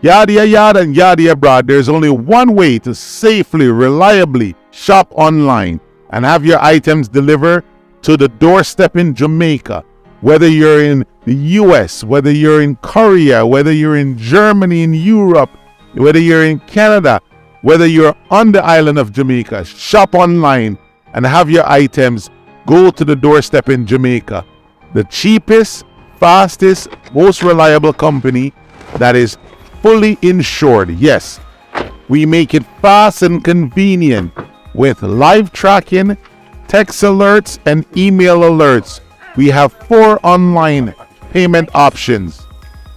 Yada yada and yada abroad, there's only one way to safely, reliably shop online and have your items delivered to the doorstep in Jamaica. Whether you're in the US, whether you're in Korea, whether you're in Germany, in Europe, whether you're in Canada, whether you're on the island of Jamaica, shop online and have your items go to the doorstep in Jamaica. The cheapest, fastest, most reliable company that is fully insured. Yes, we make it fast and convenient with live tracking, text alerts, and email alerts. We have 4 online payment options.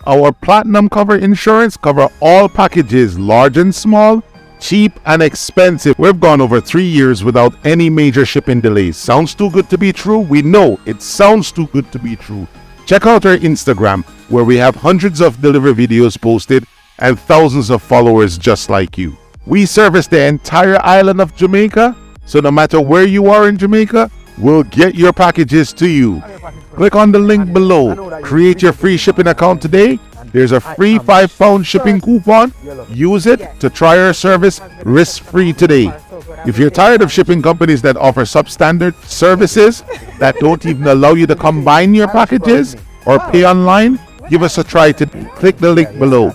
Our platinum cover insurance cover all packages, large and small, cheap and expensive. We've gone over 3 years without any major shipping delays. Sounds too good to be true? We know it sounds too good to be true. Check out our Instagram, where we have hundreds of delivery videos posted and thousands of followers just like you. We service the entire island of Jamaica, so no matter where you are in Jamaica, we'll get your packages to you. Click on the link below. Create your free shipping account today. There's a free £5 shipping coupon. Use it to try our service risk-free today. If you're tired of shipping companies that offer substandard services that don't even allow you to combine your packages or pay online, give us a try to click the link below.